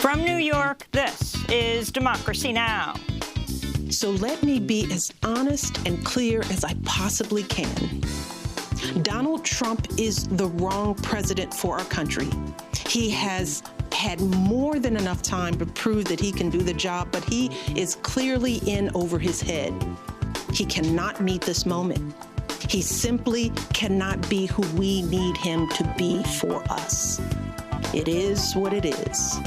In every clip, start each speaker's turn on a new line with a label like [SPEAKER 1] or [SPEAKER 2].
[SPEAKER 1] From New York, this is Democracy Now!
[SPEAKER 2] So let me be as honest and clear as I possibly can. Donald Trump is the wrong president for our country. He has had more than enough time to prove that he can do the job, but he is clearly in over his head. He cannot meet this moment. He simply cannot be who we need him to be for us. It is what it is.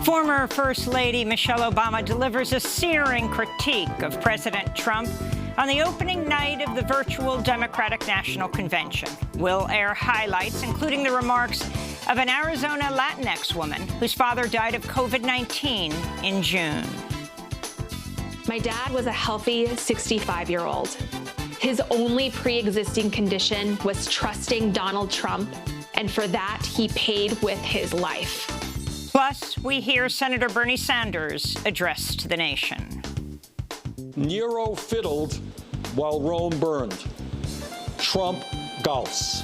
[SPEAKER 1] Former First Lady Michelle Obama delivers a searing critique of President Trump on the opening night of the virtual Democratic National Convention. We'll air highlights, including the remarks of an Arizona Latinx woman whose father died of COVID-19 in June.
[SPEAKER 3] My dad was a healthy 65-year-old. His only pre-existing condition was trusting Donald Trump, and for that, he paid with his life.
[SPEAKER 1] Plus, we hear Senator Bernie Sanders address to the nation.
[SPEAKER 4] Nero fiddled while Rome burned. Trump golfs.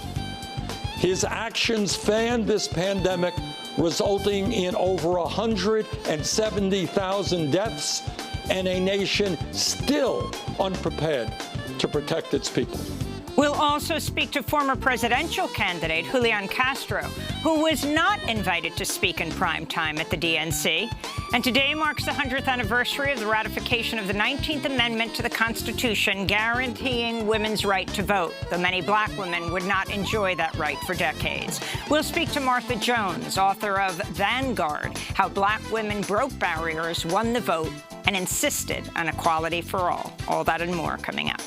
[SPEAKER 4] His actions fanned this pandemic, resulting in over 170,000 deaths and a nation still unprepared to protect its people.
[SPEAKER 1] We'll also speak to former presidential candidate Julian Castro, who was not invited to speak in prime time at the DNC. And today marks the 100th anniversary of the ratification of the 19th Amendment to the Constitution, guaranteeing women's right to vote, though many black women would not enjoy that right for decades. We'll speak to Martha Jones, author of Vanguard, How Black Women Broke Barriers, Won the Vote, and Insisted on Equality for All. All that and more coming up.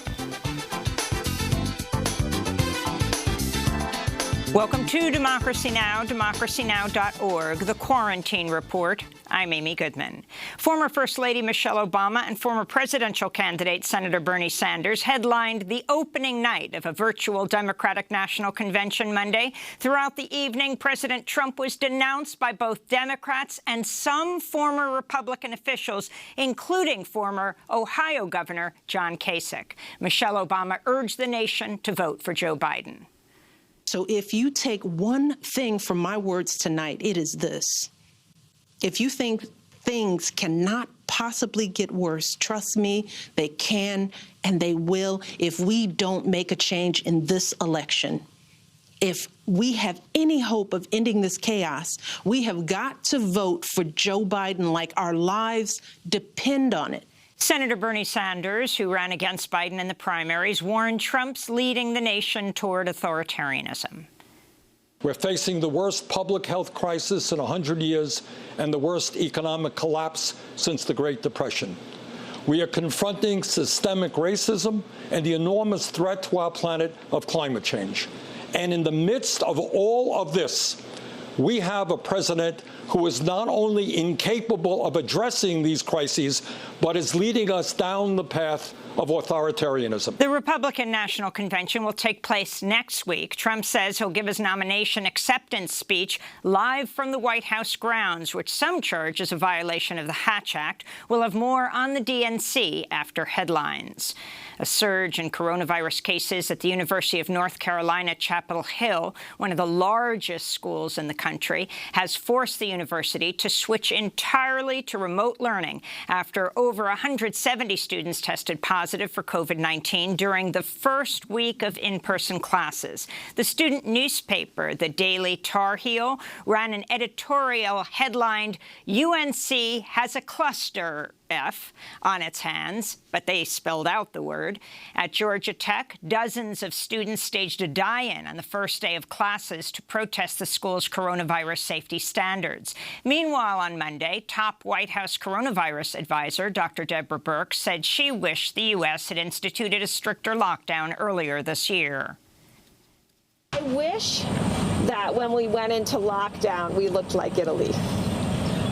[SPEAKER 1] Welcome to Democracy Now!, democracynow.org, The Quarantine Report. I'm Amy Goodman. Former First Lady Michelle Obama and former presidential candidate Senator Bernie Sanders headlined the opening night of a virtual Democratic National Convention Monday. Throughout the evening, President Trump was denounced by both Democrats and some former Republican officials, including former Ohio Governor John Kasich. Michelle Obama urged the nation to vote for Joe Biden.
[SPEAKER 2] So if you take one thing from my words tonight, it is this. If you think things cannot possibly get worse, trust me, they can and they will if we don't make a change in this election. If we have any hope of ending this chaos, we have got to vote for Joe Biden like our lives depend on it.
[SPEAKER 1] Senator Bernie Sanders, who ran against Biden in the primaries, warned Trump's leading the nation toward authoritarianism.
[SPEAKER 4] We're facing the worst public health crisis in 100 years and the worst economic collapse since the Great Depression. We are confronting systemic racism and the enormous threat to our planet of climate change. And in the midst of all of this, we have a president who is not only incapable of addressing these crises, but is leading us down the path of authoritarianism.
[SPEAKER 1] The Republican National Convention will take place next week. Trump says he'll give his nomination acceptance speech live from the White House grounds, which some charge is a violation of the Hatch Act. We'll have more on the DNC after headlines. A surge in coronavirus cases at the University of North Carolina, Chapel Hill, one of the largest schools in the country, has forced the university to switch entirely to remote learning after over 170 students tested positive for COVID-19 during the first week of in-person classes. The student newspaper, the Daily Tar Heel, ran an editorial headlined, "UNC has a cluster F on its hands," but they spelled out the word. At Georgia Tech, dozens of students staged a die-in on the first day of classes to protest the school's coronavirus safety standards. Meanwhile, on Monday, top White House coronavirus advisor Dr. Deborah Birx said she wished the U.S. had instituted a stricter lockdown earlier this year.
[SPEAKER 5] I wish that when we went into lockdown, we looked like Italy.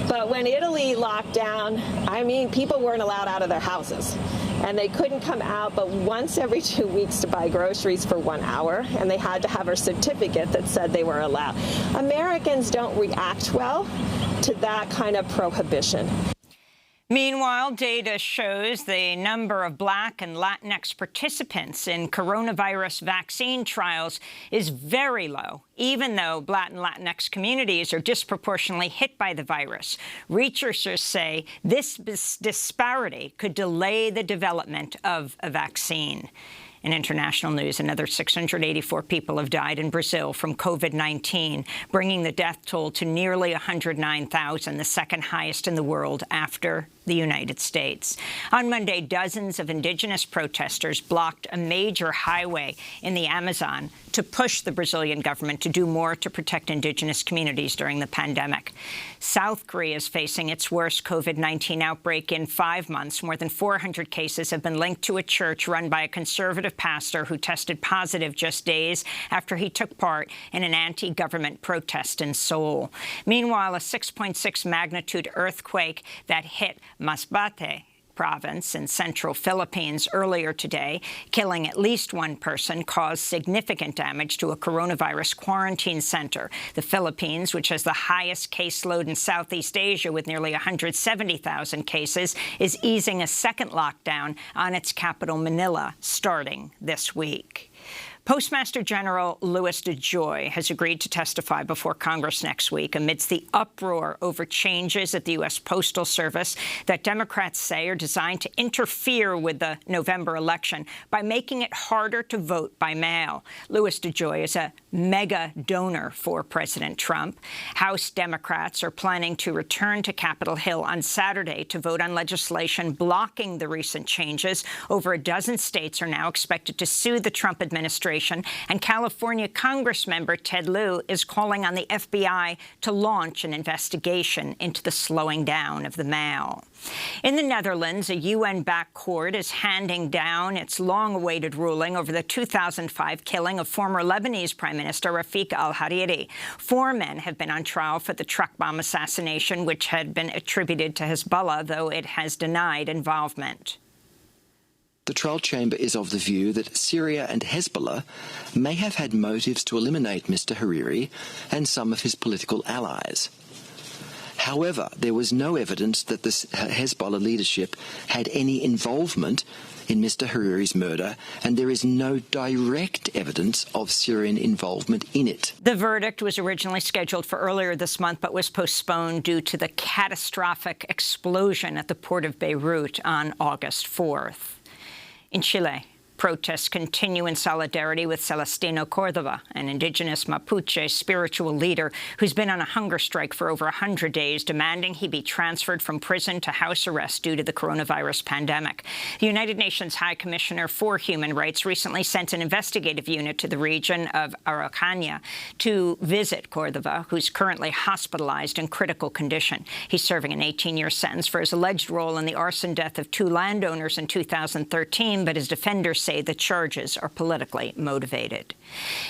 [SPEAKER 5] But when Italy locked down, I mean, people weren't allowed out of their houses. And they couldn't come out but once every 2 weeks to buy groceries for 1 hour. And they had to have a certificate that said they were allowed. Americans don't react well to that kind of prohibition.
[SPEAKER 1] Meanwhile, data shows the number of Black and Latinx participants in coronavirus vaccine trials is very low, even though Black and Latinx communities are disproportionately hit by the virus. Researchers say this disparity could delay the development of a vaccine. In international news, another 684 people have died in Brazil from COVID-19, bringing the death toll to nearly 109,000, the second highest in the world after the United States. On Monday, dozens of indigenous protesters blocked a major highway in the Amazon to push the Brazilian government to do more to protect indigenous communities during the pandemic. South Korea is facing its worst COVID-19 outbreak in 5 months. More than 400 cases have been linked to a church run by a conservative pastor who tested positive just days after he took part in an anti-government protest in Seoul. Meanwhile, a 6.6 magnitude earthquake that hit Masbate province in central Philippines earlier today, killing at least one person, caused significant damage to a coronavirus quarantine center. The Philippines, which has the highest caseload in Southeast Asia with nearly 170,000 cases, is easing a second lockdown on its capital, Manila, starting this week. Postmaster General Louis DeJoy has agreed to testify before Congress next week amidst the uproar over changes at the U.S. Postal Service that Democrats say are designed to interfere with the November election by making it harder to vote by mail. Louis DeJoy is a mega donor for President Trump. House Democrats are planning to return to Capitol Hill on Saturday to vote on legislation blocking the recent changes. Over a dozen states are now expected to sue the Trump administration, and California Congressmember Ted Lieu is calling on the FBI to launch an investigation into the slowing down of the mail. In the Netherlands, a UN-backed court is handing down its long-awaited ruling over the 2005 killing of former Lebanese Prime Minister Rafik al-Hariri. 4 men have been on trial for the truck bomb assassination, which had been attributed to Hezbollah, though it has denied involvement.
[SPEAKER 6] The trial chamber is of the view that Syria and Hezbollah may have had motives to eliminate Mr. Hariri and some of his political allies. However, there was no evidence that the Hezbollah leadership had any involvement in Mr. Hariri's murder, and there is no direct evidence of Syrian involvement in it.
[SPEAKER 1] The verdict was originally scheduled for earlier this month, but was postponed due to the catastrophic explosion at the port of Beirut on August 4th. In Chile, protests continue in solidarity with Celestino Cordova, an indigenous Mapuche spiritual leader who's been on a hunger strike for over 100 days, demanding he be transferred from prison to house arrest due to the coronavirus pandemic. The United Nations High Commissioner for Human Rights recently sent an investigative unit to the region of Araucania to visit Cordova, who's currently hospitalized in critical condition. He's serving an 18-year sentence for his alleged role in the arson death of 2 landowners in 2013, but his defenders say the charges are politically motivated.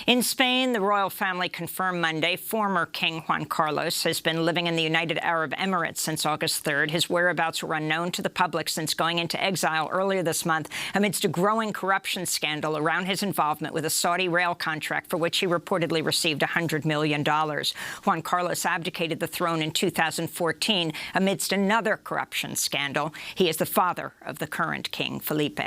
[SPEAKER 1] In Spain, the royal family confirmed Monday former King Juan Carlos has been living in the United Arab Emirates since August 3rd. His whereabouts were unknown to the public since going into exile earlier this month amidst a growing corruption scandal around his involvement with a Saudi rail contract for which he reportedly received $100 million. Juan Carlos abdicated the throne in 2014 amidst another corruption scandal. He is the father of the current King Felipe.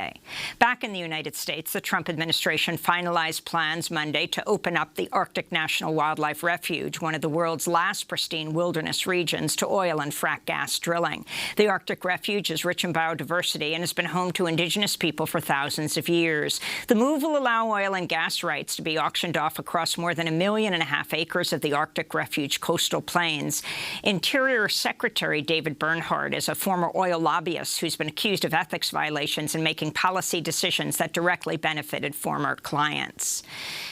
[SPEAKER 1] Back in the United States, the Trump administration finalized plans Monday to open up the Arctic National Wildlife Refuge, one of the world's last pristine wilderness regions, to oil and frack gas drilling. The Arctic Refuge is rich in biodiversity and has been home to indigenous people for thousands of years. The move will allow oil and gas rights to be auctioned off across more than 1.5 million acres of the Arctic Refuge coastal plains. Interior Secretary David Bernhardt is a former oil lobbyist who's been accused of ethics violations and making policy decisions that directly benefited former clients.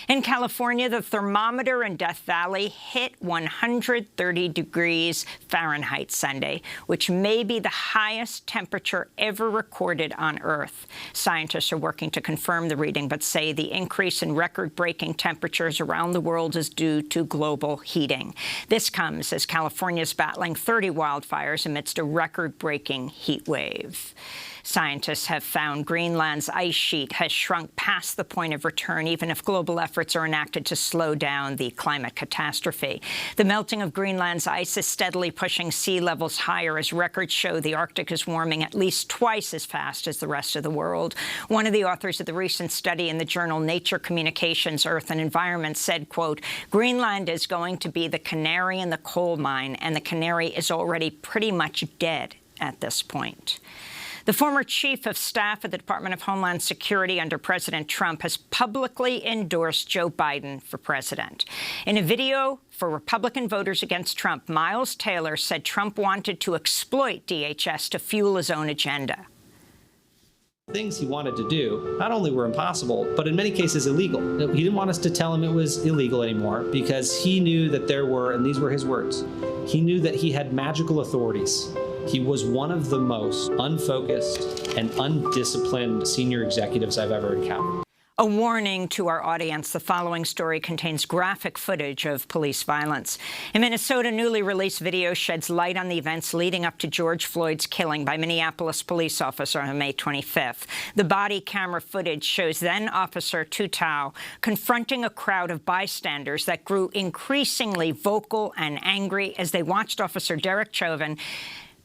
[SPEAKER 1] In California, the thermometer in Death Valley hit 130 degrees Fahrenheit Sunday, which may be the highest temperature ever recorded on Earth. Scientists are working to confirm the reading, but say the increase in record-breaking temperatures around the world is due to global heating. This comes as California is battling 30 wildfires amidst a record-breaking heat wave. Scientists have found Greenland's ice sheet heat has shrunk past the point of return, even if global efforts are enacted to slow down the climate catastrophe. The melting of Greenland's ice is steadily pushing sea levels higher as records show the Arctic is warming at least twice as fast as the rest of the world. One of the authors of the recent study in the journal Nature Communications, Earth and Environment said, quote, Greenland is going to be the canary in the coal mine, and the canary is already pretty much dead at this point. The former chief of staff at the Department of Homeland Security under President Trump has publicly endorsed Joe Biden for president. In a video for Republican voters against Trump, Miles Taylor said Trump wanted to exploit DHS to fuel his own agenda.
[SPEAKER 7] Things he wanted to do not only were impossible, but in many cases illegal. He didn't want us to tell him it was illegal anymore because he knew that there were, and these were his words, he knew that he had magical authorities. He was one of the most unfocused and undisciplined senior executives I've ever encountered.
[SPEAKER 1] A warning to our audience. The following story contains graphic footage of police violence. In Minnesota, newly released video sheds light on the events leading up to George Floyd's killing by Minneapolis police officer on May 25th. The body camera footage shows then-Officer Tutau confronting a crowd of bystanders that grew increasingly vocal and angry as they watched Officer Derek Chauvin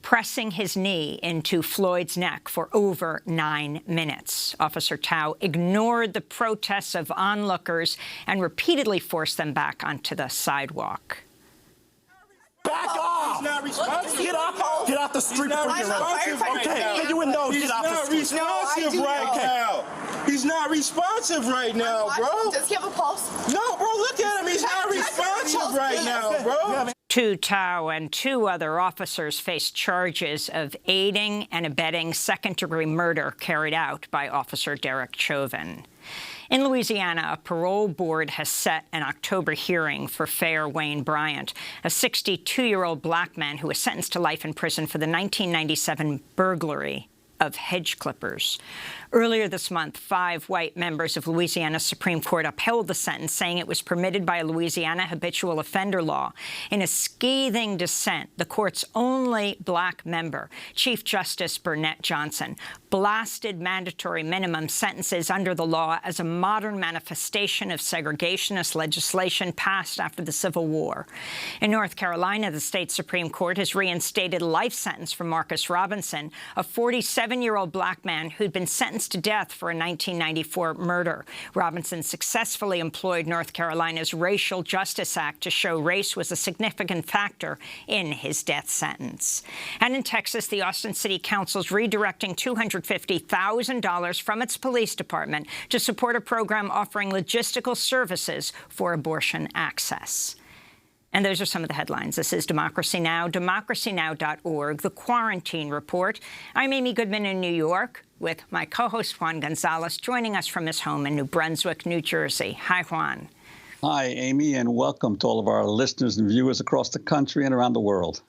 [SPEAKER 1] pressing his knee into Floyd's neck for over 9 minutes. Officer Tao ignored the protests of onlookers and repeatedly forced them back onto the sidewalk.
[SPEAKER 8] Back off! Get off the street before you run. Okay, you in those. Get off the street.
[SPEAKER 9] He's not responsive right now, bro.
[SPEAKER 10] Does he have a pulse?
[SPEAKER 9] No, bro, look at him. He's not responsive right now, bro.
[SPEAKER 1] Tu Tao and 2 other officers face charges of aiding and abetting second-degree murder carried out by Officer Derek Chauvin. In Louisiana, a parole board has set an October hearing for Fair Wayne Bryant, a 62-year-old black man who was sentenced to life in prison for the 1997 burglary of hedge clippers. Earlier this month, 5 white members of Louisiana's Supreme Court upheld the sentence, saying it was permitted by a Louisiana habitual offender law. In a scathing dissent, the court's only black member, Chief Justice Burnett Johnson, blasted mandatory minimum sentences under the law as a modern manifestation of segregationist legislation passed after the Civil War. In North Carolina, the state Supreme Court has reinstated a life sentence for Marcus Robinson, a 47-year-old black man who'd been sentenced to death for a 1994 murder. Robinson successfully employed North Carolina's Racial Justice Act to show race was a significant factor in his death sentence. And in Texas, the Austin City Council's redirecting $250,000 from its police department to support a program offering logistical services for abortion access. And those are some of the headlines. This is Democracy Now!, democracynow.org, The Quarantine Report. I'm Amy Goodman in New York with my co-host Juan González, joining us from his home in New Brunswick, New Jersey. Hi, Juan.
[SPEAKER 11] Hi, Amy, and welcome to all of our listeners and viewers across the country and around the world.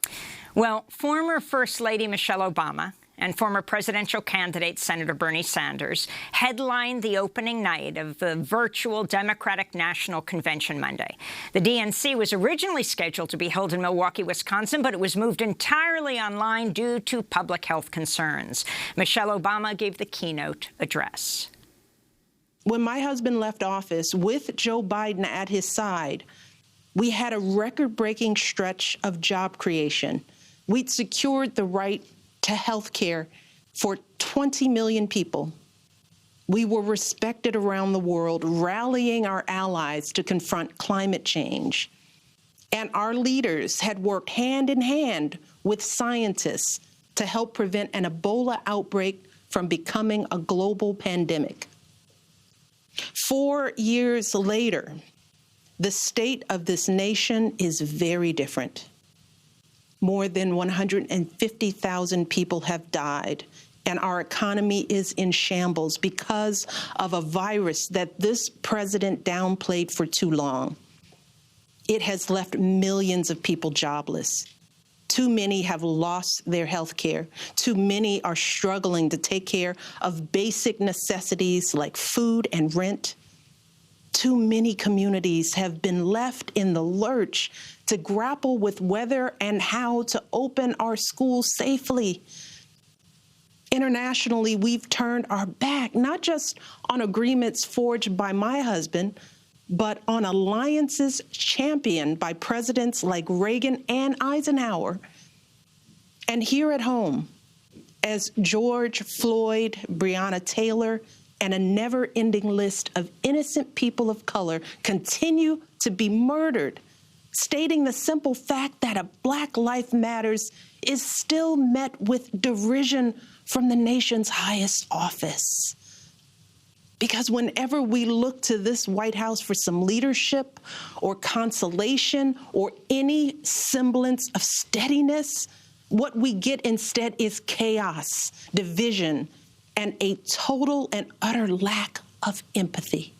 [SPEAKER 1] Well, former First Lady Michelle Obama and former presidential candidate Senator Bernie Sanders headlined the opening night of the virtual Democratic National Convention Monday. The DNC was originally scheduled to be held in Milwaukee, Wisconsin, but it was moved entirely online due to public health concerns. Michelle Obama gave the keynote address.
[SPEAKER 2] When my husband left office with Joe Biden at his side, we had a record-breaking stretch of job creation. We'd secured the right to health care for 20 million people. We were respected around the world, rallying our allies to confront climate change. And our leaders had worked hand in hand with scientists to help prevent an Ebola outbreak from becoming a global pandemic. 4 years later, the state of this nation is very different. More than 150,000 people have died, and our economy is in shambles because of a virus that this president downplayed for too long. It has left millions of people jobless. Too many have lost their health care. Too many are struggling to take care of basic necessities like food and rent. Too many communities have been left in the lurch to grapple with whether and how to open our schools safely. Internationally, we've turned our back, not just on agreements forged by my husband, but on alliances championed by presidents like Reagan and Eisenhower. And here at home, as George Floyd, Breonna Taylor, and a never-ending list of innocent people of color continue to be murdered, stating the simple fact that a Black Life Matters is still met with derision from the nation's highest office. Because whenever we look to this White House for some leadership or consolation or any semblance of steadiness, what we get instead is chaos, division, and a total and utter lack of empathy.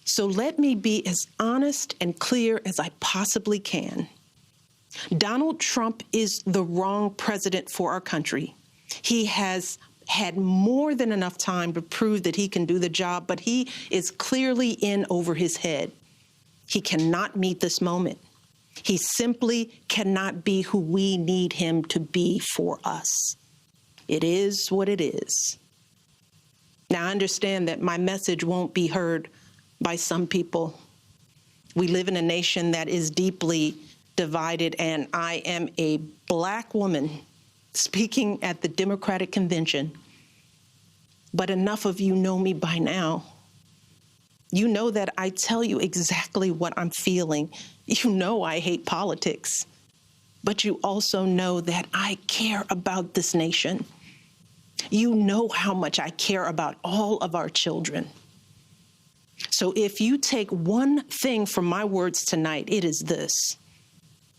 [SPEAKER 2] So let me be as honest and clear as I possibly can. Donald Trump is the wrong president for our country. He has had more than enough time to prove that he can do the job, but he is clearly in over his head. He cannot meet this moment. He simply cannot be who we need him to be for us. It is what it is. Now, I understand that my message won't be heard by some people. We live in a nation that is deeply divided, and I am a Black woman speaking at the Democratic Convention. But enough of you know me by now. You know that I tell you exactly what I'm feeling. You know I hate politics. But you also know that I care about this nation. You know how much I care about all of our children. So if you take one thing from my words tonight, it is this.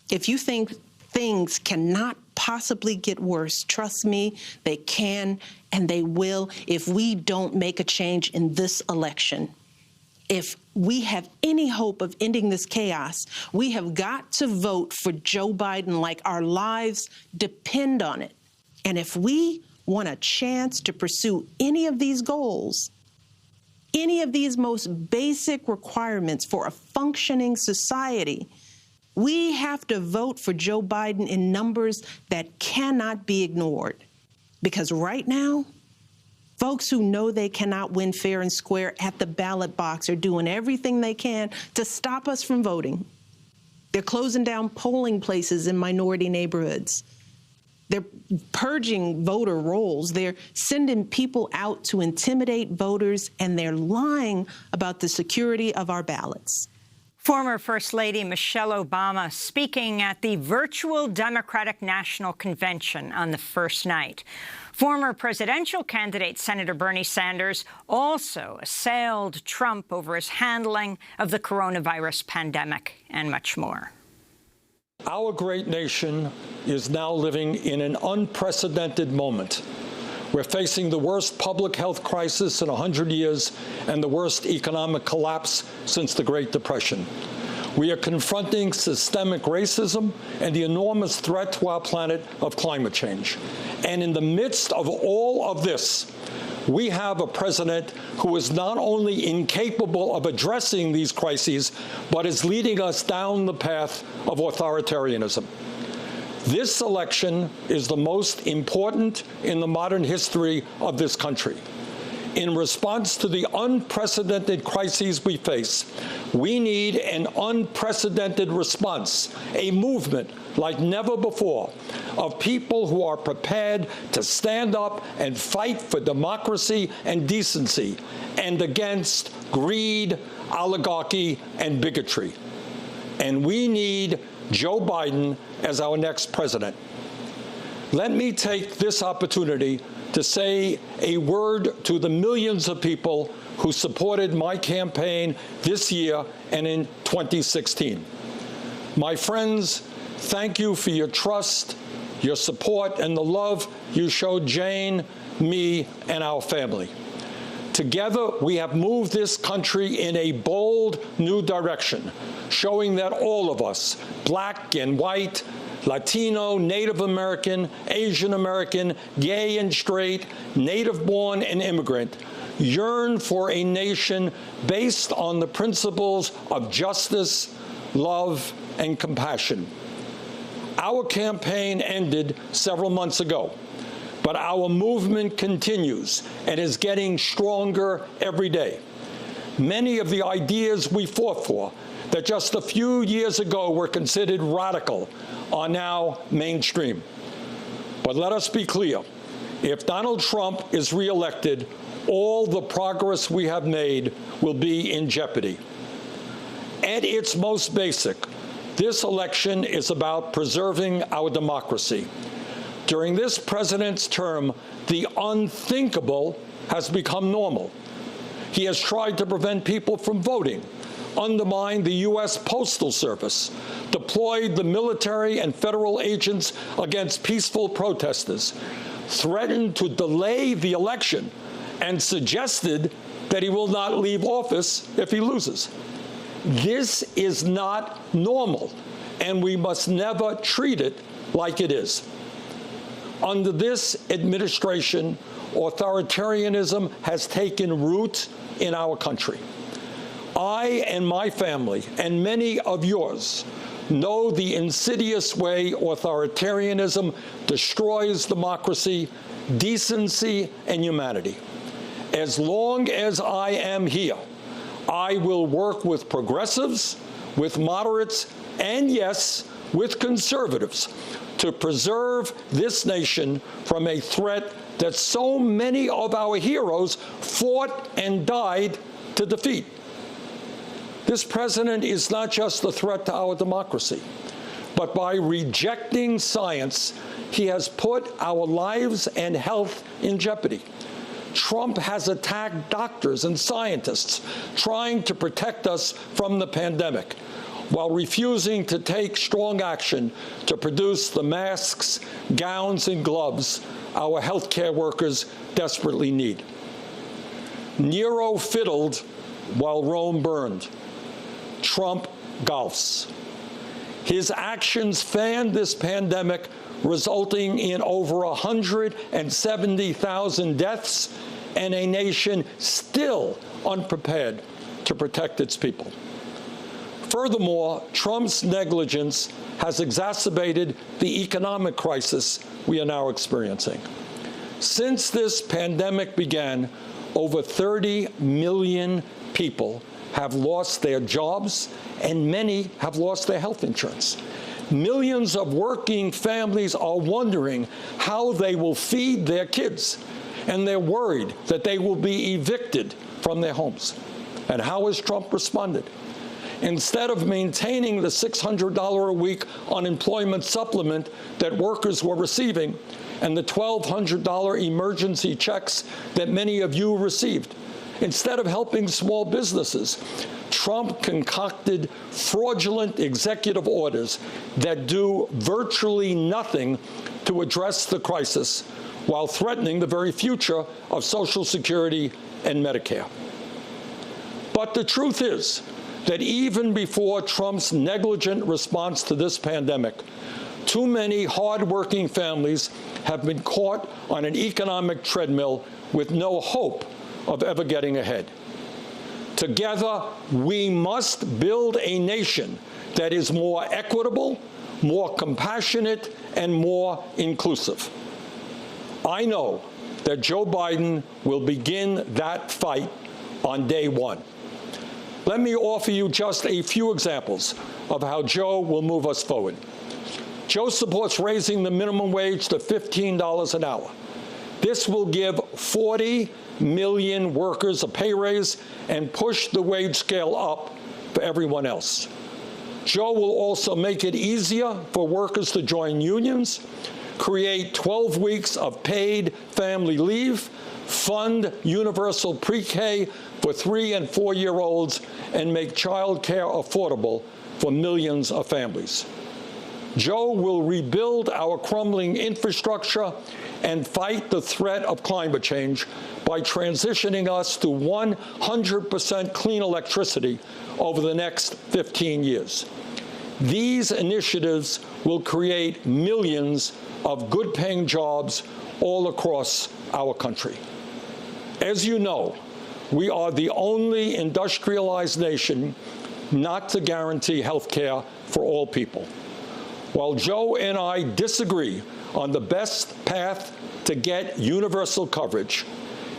[SPEAKER 2] If you think things cannot possibly get worse, trust me, they can and they will if we don't make a change in this election. If we have any hope of ending this chaos, we have got to vote for Joe Biden like our lives depend on it. And if we want a chance to pursue any of these goals, any of these most basic requirements for a functioning society, we have to vote for Joe Biden in numbers that cannot be ignored. Because right now, folks who know they cannot win fair and square at the ballot box are doing everything they can to stop us from voting. They're closing down polling places in minority neighborhoods. They're purging voter rolls. They're sending people out to intimidate voters, and they're lying about the security of our ballots.
[SPEAKER 1] Former First Lady Michelle Obama speaking at the virtual Democratic National Convention on the first night. Former presidential candidate Senator Bernie Sanders also assailed Trump over his handling of the coronavirus pandemic and much more.
[SPEAKER 4] Our great nation is now living in an unprecedented moment. We're facing the worst public health crisis in 100 years and the worst economic collapse since the Great Depression. We are confronting systemic racism and the enormous threat to our planet of climate change. And in the midst of all of this, we have a president who is not only incapable of addressing these crises, but is leading us down the path of authoritarianism. This election is the most important in the modern history of this country. In response to the unprecedented crises we face, we need an unprecedented response, a movement like never before, of people who are prepared to stand up and fight for democracy and decency and against greed, oligarchy, and bigotry. And we need Joe Biden as our next president. Let me take this opportunity to say a word to the millions of people who supported my campaign this year and in 2016. My friends, thank you for your trust, your support, and the love you showed Jane, me, and our family. Together, we have moved this country in a bold new direction, showing that all of us, Black and white, Latino, Native American, Asian American, gay and straight, native-born and immigrant, yearn for a nation based on the principles of justice, love, and compassion. Our campaign ended several months ago, But our movement continues and is getting stronger every day. Many of the ideas we fought for that just a few years ago were considered radical are now mainstream. But let us be clear. If Donald Trump is reelected, all the progress we have made will be in jeopardy. At its most basic, this election is about preserving our democracy. During this president's term, the unthinkable has become normal. He has tried to prevent people from voting, undermined the U.S. Postal Service, deployed the military and federal agents against peaceful protesters, threatened to delay the election, and suggested that he will not leave office if he loses. This is not normal, and we must never treat it like it is. Under this administration, authoritarianism has taken root in our country. I and my family, and many of yours, know the insidious way authoritarianism destroys democracy, decency, and humanity. As long as I am here, I will work with progressives, with moderates, and yes, with conservatives to preserve this nation from a threat that so many of our heroes fought and died to defeat. This president is not just a threat to our democracy, but by rejecting science, he has put our lives and health in jeopardy. Trump has attacked doctors and scientists trying to protect us from the pandemic, while refusing to take strong action to produce the masks, gowns, and gloves our healthcare workers desperately need. Nero fiddled while Rome burned. Trump golfs. His actions fanned this pandemic, resulting in over 170,000 deaths and a nation still unprepared to protect its people. Furthermore, Trump's negligence has exacerbated the economic crisis we are now experiencing. Since this pandemic began, over 30 million people have lost their jobs, and many have lost their health insurance. Millions of working families are wondering how they will feed their kids, and they're worried that they will be evicted from their homes. And how has Trump responded? Instead of maintaining the $600 a week unemployment supplement that workers were receiving and the $1,200 emergency checks that many of you received, instead of helping small businesses, Trump concocted fraudulent executive orders that do virtually nothing to address the crisis while threatening the very future of Social Security and Medicare. But the truth is that even before Trump's negligent response to this pandemic, too many hardworking families have been caught on an economic treadmill with no hope of ever getting ahead. Together, we must build a nation that is more equitable, more compassionate, and more inclusive. I know that Joe Biden will begin that fight on day one. Let me offer you just a few examples of how Joe will move us forward. Joe supports raising the minimum wage to $15 an hour. This will give 40 million workers a pay raise and push the wage scale up for everyone else. Joe will also make it easier for workers to join unions, create 12 weeks of paid family leave, fund universal pre-K for 3- and 4-year-olds, and make child care affordable for millions of families. Joe will rebuild our crumbling infrastructure and fight the threat of climate change by transitioning us to 100% clean electricity over the next 15 years. These initiatives will create millions of good-paying jobs all across our country. As you know, we are the only industrialized nation not to guarantee health care for all people. While Joe and I disagree on the best path to get universal coverage.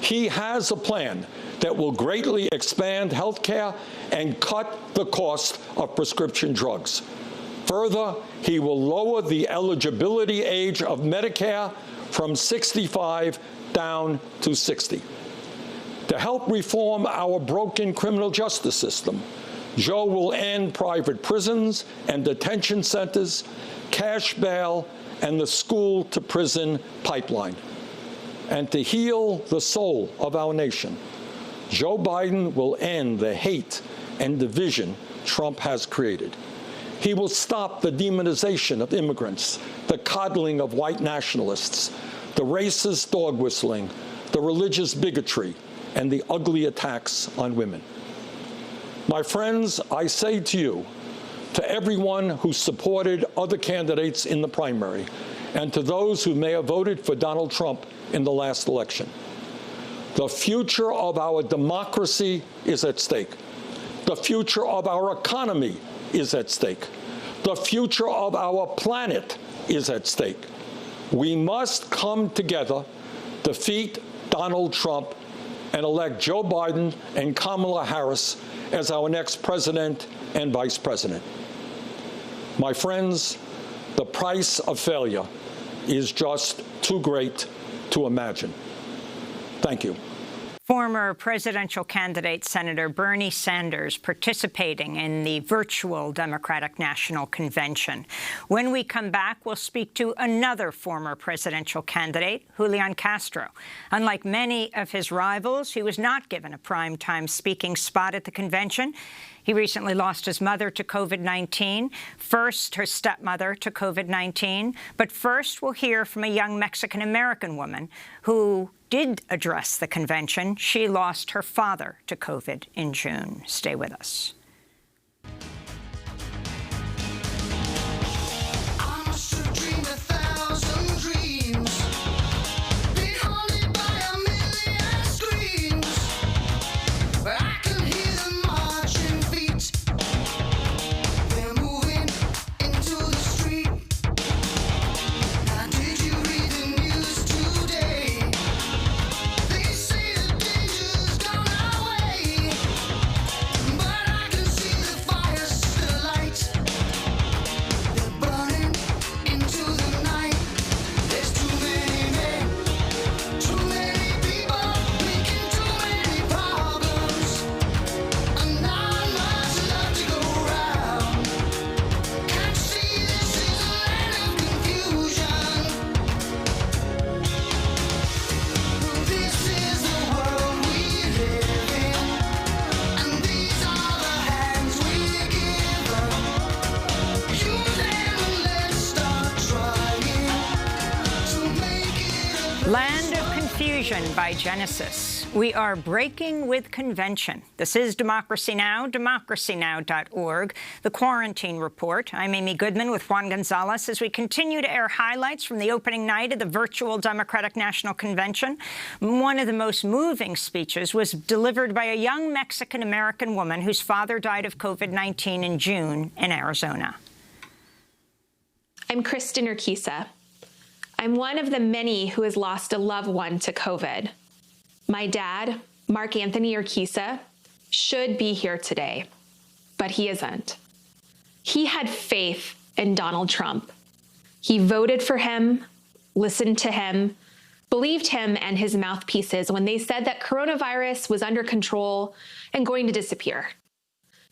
[SPEAKER 4] He has a plan that will greatly expand health care and cut the cost of prescription drugs. Further, he will lower the eligibility age of Medicare from 65 down to 60. To help reform our broken criminal justice system, Joe will end private prisons and detention centers, cash bail, and the school-to-prison pipeline. And to heal the soul of our nation, Joe Biden will end the hate and division Trump has created. He will stop the demonization of immigrants, the coddling of white nationalists, the racist dog whistling, the religious bigotry, and the ugly attacks on women. My friends, I say to you, to everyone who supported other candidates in the primary, and to those who may have voted for Donald Trump in the last election, the future of our democracy is at stake. The future of our economy is at stake. The future of our planet is at stake. We must come together, defeat Donald Trump, and elect Joe Biden and Kamala Harris as our next president and vice president. My friends, the price of failure is just too great to imagine. Thank you.
[SPEAKER 1] Former presidential candidate Senator Bernie Sanders participating in the virtual Democratic National Convention. When we come back, we'll speak to another former presidential candidate, Julian Castro. Unlike many of his rivals, he was not given a primetime speaking spot at the convention. He recently lost his mother to COVID-19, first her stepmother to COVID-19. But first, we'll hear from a young Mexican-American woman who did address the convention. She lost her father to COVID in June. Stay with us. Land of Confusion by Genesis. We are breaking with convention. This is Democracy Now!, democracynow.org, the Quarantine Report. I'm Amy Goodman with Juan González as we continue to air highlights from the opening night of the virtual Democratic National Convention. One of the most moving speeches was delivered by a young Mexican-American woman whose father died of COVID-19 in June in Arizona.
[SPEAKER 3] I'm Kristen Urquiza. I'm one of the many who has lost a loved one to COVID. My dad, Mark Anthony Urquiza, should be here today, but he isn't. He had faith in Donald Trump. He voted for him, listened to him, believed him and his mouthpieces when they said that coronavirus was under control and going to disappear,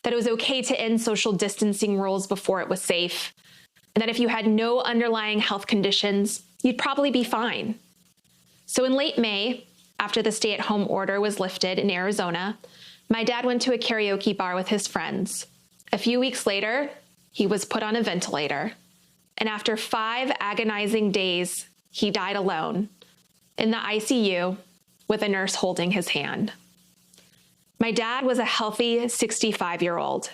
[SPEAKER 3] that it was okay to end social distancing rules before it was safe, and that if you had no underlying health conditions, you'd probably be fine. So in late May, after the stay-at-home order was lifted in Arizona, my dad went to a karaoke bar with his friends. A few weeks later, he was put on a ventilator. And after 5 agonizing days, he died alone in the ICU with a nurse holding his hand. My dad was a healthy 65-year-old.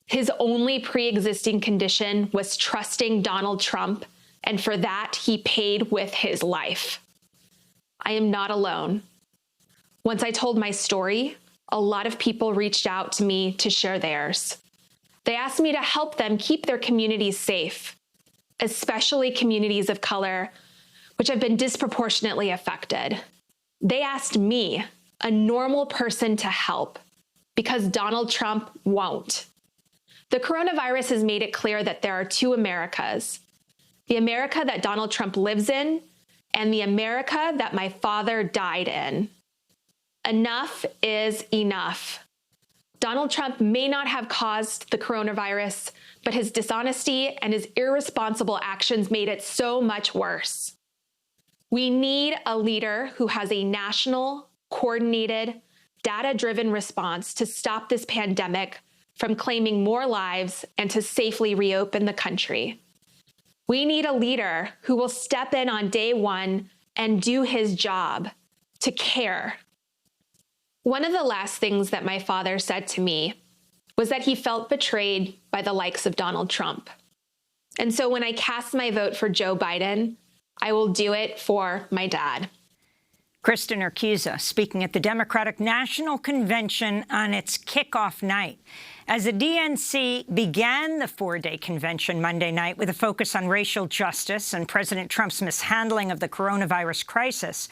[SPEAKER 3] His only pre-existing condition was trusting Donald Trump, and for that, he paid with his life. I am not alone. Once I told my story, a lot of people reached out to me to share theirs. They asked me to help them keep their communities safe, especially communities of color which have been disproportionately affected. They asked me, a normal person, to help because Donald Trump won't. The coronavirus has made it clear that there are two Americas: the America that Donald Trump lives in and the America that my father died in. Enough is enough. Donald Trump may not have caused the coronavirus, but his dishonesty and his irresponsible actions made it so much worse. We need a leader who has a national, coordinated, data-driven response to stop this pandemic from claiming more lives and to safely reopen the country. We need a leader who will step in on day one and do his job, to care. One of the last things that my father said to me was that he felt betrayed by the likes of Donald Trump. And so when I cast my vote for Joe Biden, I will do it for my dad.
[SPEAKER 1] Kristen Urquiza speaking at the Democratic National Convention on its kickoff night. As the DNC began the four-day convention Monday night with a focus on racial justice and President Trump's mishandling of the coronavirus crisis,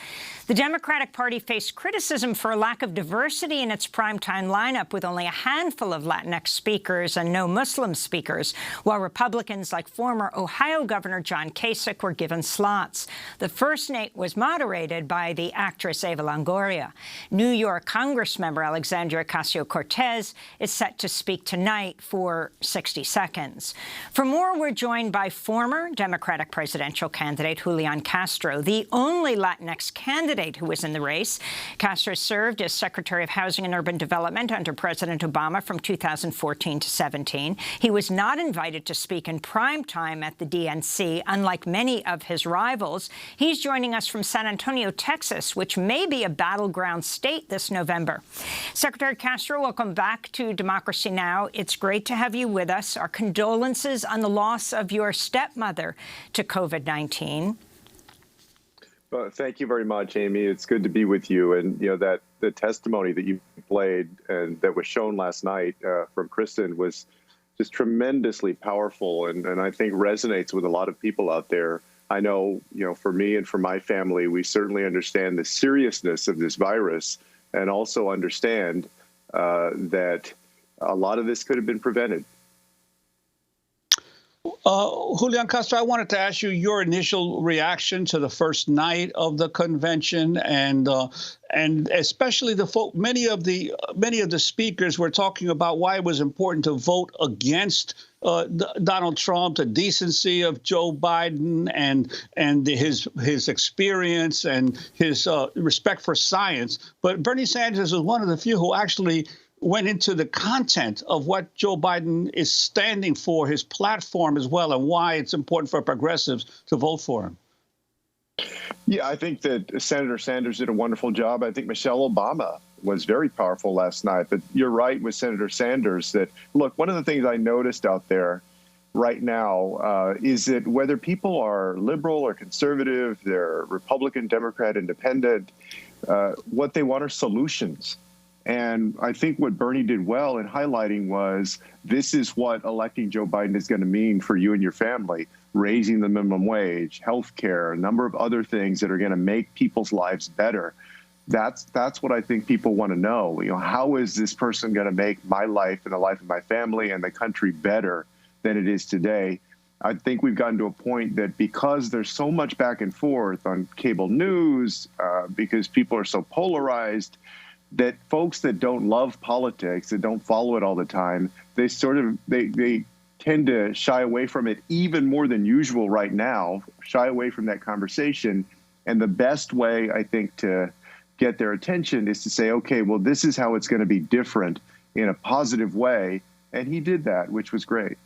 [SPEAKER 1] the Democratic Party faced criticism for a lack of diversity in its primetime lineup, with only a handful of Latinx speakers and no Muslim speakers, while Republicans like former Ohio Governor John Kasich were given slots. The first night was moderated by the actress Eva Longoria. New York Congressmember Alexandria Ocasio-Cortez is set to speak tonight for 60 seconds. For more, we're joined by former Democratic presidential candidate Julian Castro, the only Latinx candidate who was in the race. Castro served as Secretary of Housing and Urban Development under President Obama from 2014 to 17. He was not invited to speak in prime time at the DNC, unlike many of his rivals. He's joining us from San Antonio, Texas, which may be a battleground state this November. Secretary Castro, welcome back to Democracy Now! It's great to have you with us. Our condolences on the loss of your stepmother to COVID-19.
[SPEAKER 10] Well, thank you very much, Amy. It's good to be with you. And, that the testimony that you played and that was shown last night from Kristen was just tremendously powerful and I think resonates with a lot of people out there. I know, for me and for my family, we certainly understand the seriousness of this virus and also understand that a lot of this could have been prevented.
[SPEAKER 11] Julian Castro, I wanted to ask you your initial reaction to the first night of the convention, and especially many of the speakers were talking about why it was important to vote against Donald Trump, the decency of Joe Biden, and his experience and his respect for science. But Bernie Sanders was one of the few who actually went into the content of what Joe Biden is standing for, his platform as well, and why it's important for progressives to vote for him.
[SPEAKER 10] Yeah, I think that Senator Sanders did a wonderful job. I think Michelle Obama was very powerful last night. But you're right with Senator Sanders that, look, one of the things I noticed out there right now is that whether people are liberal or conservative, they're Republican, Democrat, Independent, what they want are solutions. And I think what Bernie did well in highlighting was this is what electing Joe Biden is going to mean for you and your family: raising the minimum wage, health care, a number of other things that are going to make people's lives better. That's what I think people want to know. How is this person going to make my life and the life of my family and the country better than it is today? I think we've gotten to a point that because there's so much back and forth on cable news, because people are so polarized, that folks that don't love politics, that don't follow it all the time, they tend to shy away from it even more than usual right now, shy away from that conversation. And the best way, I think, to get their attention is to say, okay, well, this is how it's going to be different in a positive way. And he did that, which was great.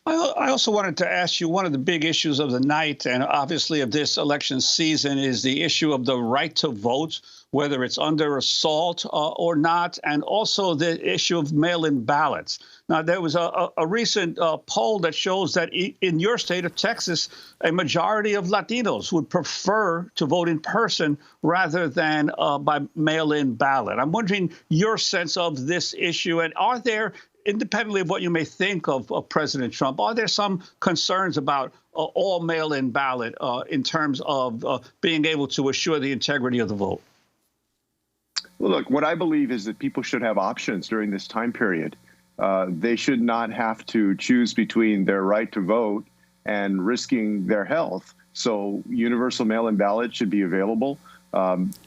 [SPEAKER 11] I also wanted to ask you, one of the big issues of the night and obviously of this election season is the issue of the right to vote, whether it's under assault or not, and also the issue of mail-in ballots. Now, there was a recent poll that shows that in your state of Texas, a majority of Latinos would prefer to vote in person rather than by mail-in ballot. I'm wondering your sense of this issue, and are there, independently of what you may think of President Trump, are there some concerns about all mail-in ballot in terms of being able to assure the integrity of the vote?
[SPEAKER 10] Well, look, what I believe is that people should have options during this time period. They should not have to choose between their right to vote and risking their health. So universal mail-in ballot should be available.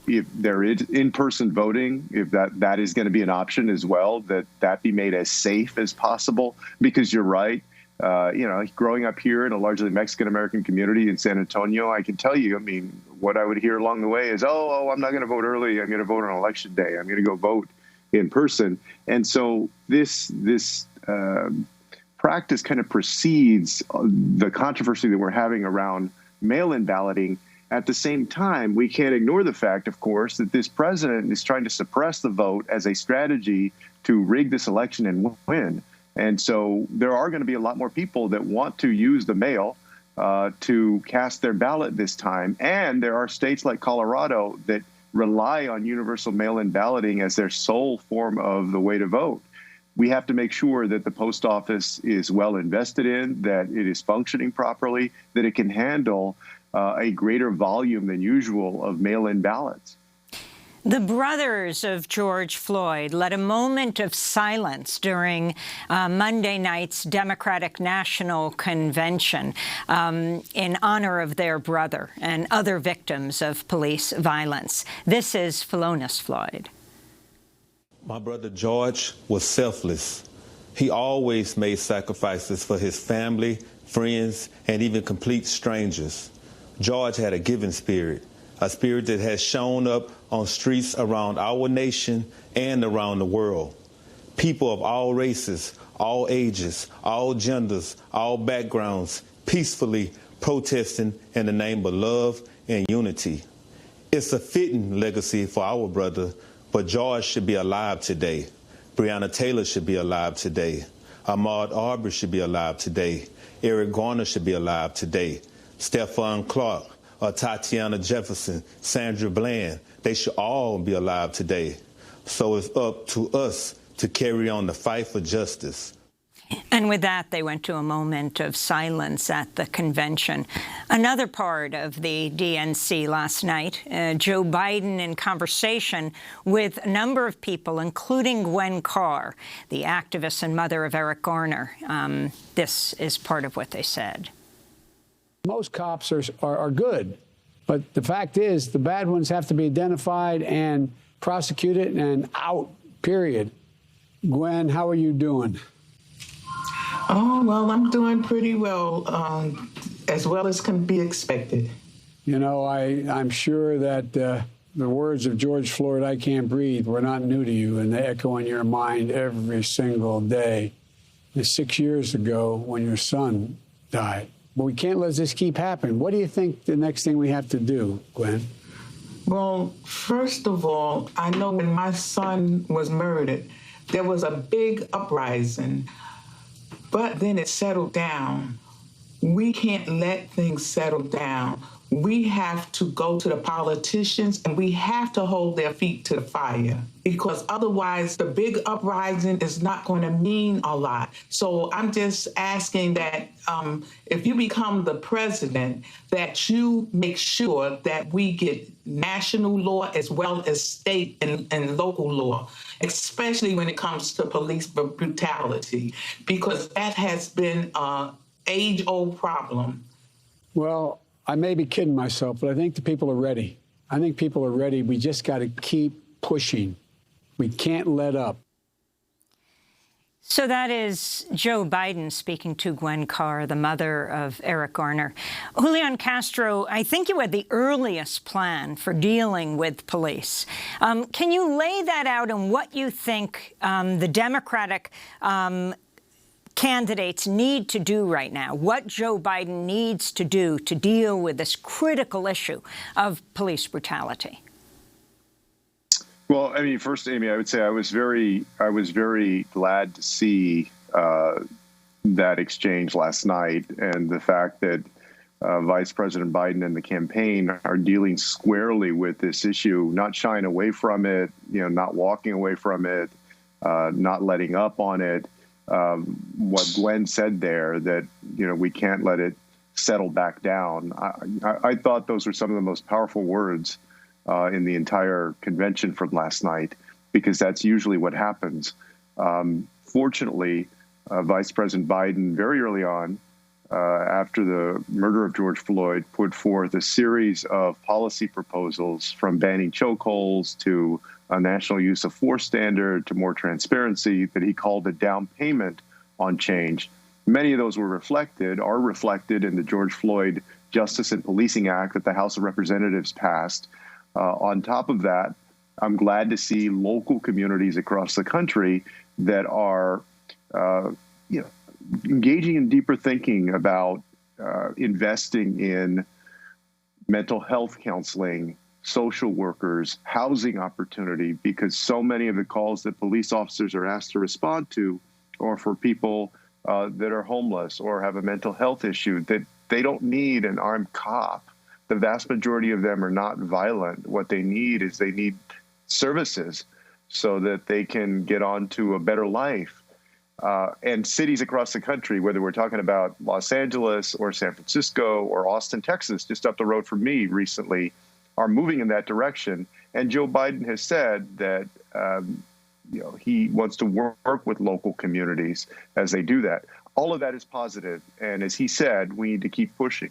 [SPEAKER 10] If there is in-person voting, if that is going to be an option as well, that be made as safe as possible. Because you're right, growing up here in a largely Mexican-American community in San Antonio, I can tell you, I mean, what I would hear along the way is, oh, I'm not going to vote early. I'm going to vote on election day. I'm going to go vote in person. And so this practice kind of precedes the controversy that we're having around mail-in balloting. At the same time, we can't ignore the fact, of course, that this president is trying to suppress the vote as a strategy to rig this election and win. And so there are going to be a lot more people that want to use the mail to cast their ballot this time. And there are states like Colorado that rely on universal mail-in balloting as their sole form of the way to vote. We have to make sure that the post office is well invested in, that it is functioning properly, that it can handle a greater volume than usual of mail-in ballots.
[SPEAKER 1] The brothers of George Floyd led a moment of silence during Monday night's Democratic National Convention in honor of their brother and other victims of police violence. This is Philonis Floyd.
[SPEAKER 12] My brother George was selfless. He always made sacrifices for his family, friends, and even complete strangers. George had a giving spirit, a spirit that has shown up on streets around our nation and around the world. People of all races, all ages, all genders, all backgrounds, peacefully protesting in the name of love and unity. It's a fitting legacy for our brother, but George should be alive today. Breonna Taylor should be alive today. Ahmaud Arbery should be alive today. Eric Garner should be alive today. Stephon Clark, Tatiana Jefferson, Sandra Bland, they should all be alive today. So it's up to us to carry on the fight for justice.
[SPEAKER 1] And with that, they went to a moment of silence at the convention. Another part of the DNC last night, Joe Biden in conversation with a number of people, including Gwen Carr, the activist and mother of Eric Garner. This is part of what they said.
[SPEAKER 13] Most cops are good, but the fact is the bad ones have to be identified and prosecuted and out, period. Gwen, how are you doing?
[SPEAKER 14] Oh, well, I'm doing pretty well as can be expected.
[SPEAKER 13] You know, I'm sure that the words of George Floyd, "I can't breathe," were not new to you, and they echo in your mind every single day. 6 years ago when your son died. But we can't let this keep happening. What do you think the next thing we have to do, Gwen?
[SPEAKER 14] Well, first of all, I know when my son was murdered, there was a big uprising, but then it settled down. We can't let things settle down. We have to go to the politicians and we have to hold their feet to the fire, because otherwise the big uprising is not going to mean a lot. So I'm just asking that if you become the president, that you make sure that we get national law as well as state and local law, especially when it comes to police brutality, because that has been an age-old problem.
[SPEAKER 13] Well, I may be kidding myself, but I think the people are ready. I think people are ready. We just got to keep pushing. We can't let up.
[SPEAKER 1] So that is Joe Biden speaking to Gwen Carr, the mother of Eric Garner. Julian Castro, I think you had the earliest plan for dealing with police. Can you lay that out and what you think the Democratic candidates need to do right now, what Joe Biden needs to do to deal with this critical issue of police brutality?
[SPEAKER 10] Well, I mean, first, Amy, I would say I was very glad to see that exchange last night, and the fact that Vice President Biden and the campaign are dealing squarely with this issue, not shying away from it, not walking away from it, not letting up on it. What Gwen said there, that we can't let it settle back down. I thought those were some of the most powerful words in the entire convention from last night, because that's usually what happens. Fortunately, Vice President Biden, very early on, after the murder of George Floyd, put forth a series of policy proposals, from banning chokeholds to a national use of force standard to more transparency, that he called a down payment on change. Many of those are reflected in the George Floyd Justice and Policing Act that the House of Representatives passed. On top of that, I'm glad to see local communities across the country that are, engaging in deeper thinking about investing in mental health counseling, social workers, housing opportunity, because so many of the calls that police officers are asked to respond to are for people that are homeless or have a mental health issue, that they don't need an armed cop. The vast majority of them are not violent. What they need is they need services so that they can get on to a better life. And cities across the country, whether we're talking about Los Angeles or San Francisco or Austin, Texas, just up the road from me recently, are moving in that direction. And Joe Biden has said that he wants to work with local communities as they do that. All of that is positive. And as he said, we need to keep pushing.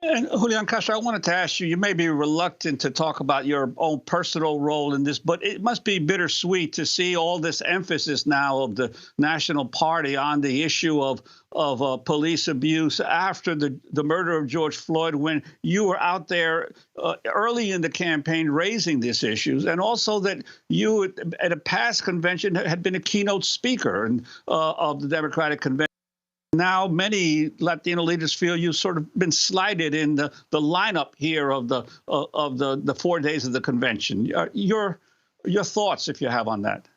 [SPEAKER 11] And Julian Castro, I wanted to ask you, you may be reluctant to talk about your own personal role in this, but it must be bittersweet to see all this emphasis now of the National Party on the issue of police abuse after the murder of George Floyd, when you were out there early in the campaign raising these issues, and also that you at a past convention had been a keynote speaker of the Democratic Convention. Now, many Latino leaders feel you've sort of been slighted in the lineup here of the 4 days of the convention. Your thoughts, if you have, on that.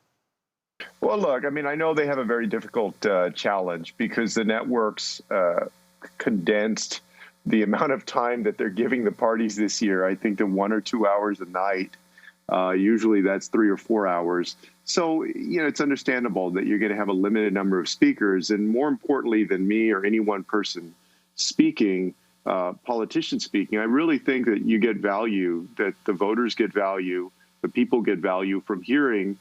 [SPEAKER 10] Well, look, I mean, I know they have a very difficult challenge, because the networks condensed the amount of time that they're giving the parties this year, I think, to 1 or 2 hours a night. Usually that's 3 or 4 hours. So, it's understandable that you're going to have a limited number of speakers. And more importantly than me or any one person speaking, politicians speaking, I really think that you get value, that the voters get value, the people get value from hearing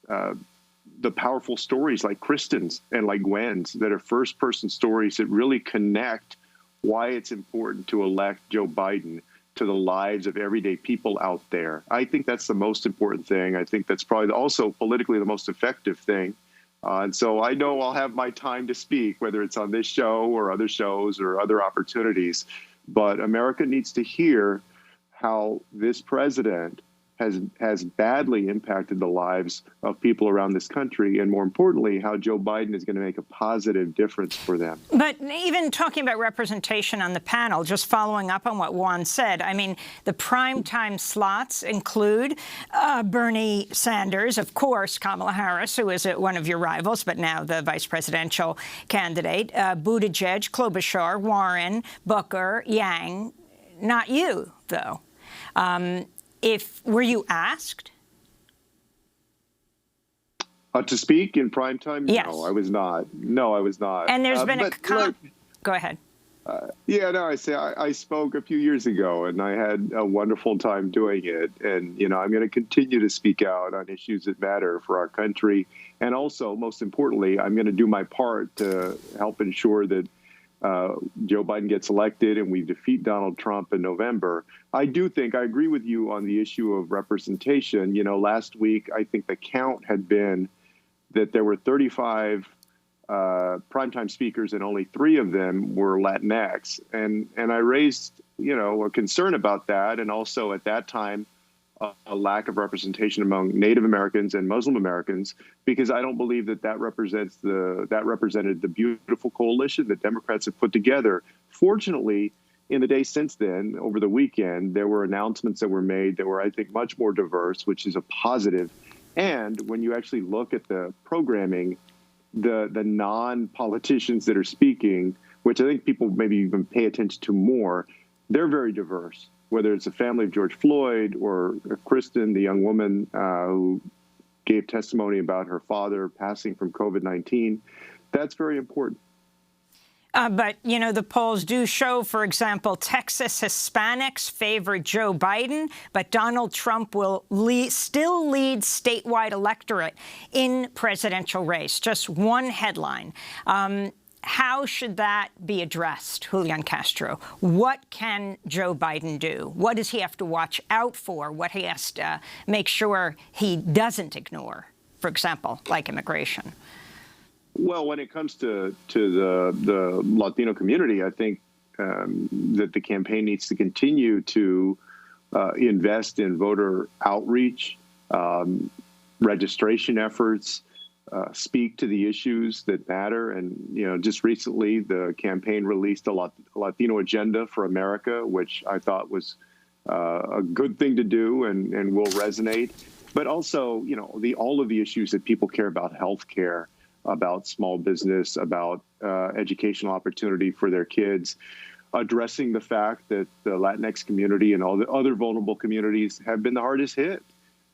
[SPEAKER 10] the powerful stories like Kristen's and like Gwen's, that are first-person stories that really connect why it's important to elect Joe Biden to the lives of everyday people out there. I think that's the most important thing. I think that's probably also politically the most effective thing. And so I know I'll have my time to speak, whether it's on this show or other shows or other opportunities. But America needs to hear how this president has badly impacted the lives of people around this country, and more importantly, how Joe Biden is going to make a positive difference for them.
[SPEAKER 1] But even talking about representation on the panel, just following up on what Juan said, I mean, the primetime slots include Bernie Sanders, of course, Kamala Harris, who is one of your rivals, but now the vice presidential candidate, Buttigieg, Klobuchar, Warren, Booker, Yang. Not you, though. Were you asked?
[SPEAKER 10] To speak in prime time?
[SPEAKER 1] Yes.
[SPEAKER 10] No, I was not. No, I was not.
[SPEAKER 1] And there's been Go ahead.
[SPEAKER 10] I spoke a few years ago, and I had a wonderful time doing it. And, I'm going to continue to speak out on issues that matter for our country. And also, most importantly, I'm going to do my part to help ensure that Joe Biden gets elected and we defeat Donald Trump in November. I agree with you on the issue of representation. Last week, I think the count had been that there were 35 primetime speakers, and only 3 of them were Latinx. And I raised, a concern about that. And also at that time, a lack of representation among Native Americans and Muslim Americans, because I don't believe that represented the beautiful coalition that Democrats have put together. Fortunately, in the days since then, over the weekend, there were announcements that were made that were, I think, much more diverse, which is a positive. And when you actually look at the programming, the non-politicians that are speaking, which I think people maybe even pay attention to more, they're very diverse. Whether it's the family of George Floyd or Kristen, the young woman who gave testimony about her father passing from COVID-19, that's very important.
[SPEAKER 1] But, you know, the polls do show, for example, Texas Hispanics favor Joe Biden, but Donald Trump will still lead statewide electorate in presidential race. Just one headline. How should that be addressed, Julian Castro? What can Joe Biden do? What does he have to watch out for? What he has to make sure he doesn't ignore, for example, like immigration?
[SPEAKER 10] Well, when it comes to the Latino community, I think that the campaign needs to continue to invest in voter outreach, registration efforts, speak to the issues that matter. And, you know, just recently the campaign released a Latino agenda for America, which I thought was a good thing to do and will resonate. But also, you know, all of the issues that people care about, healthcare, about small business, about educational opportunity for their kids, addressing the fact that the Latinx community and all the other vulnerable communities have been the hardest hit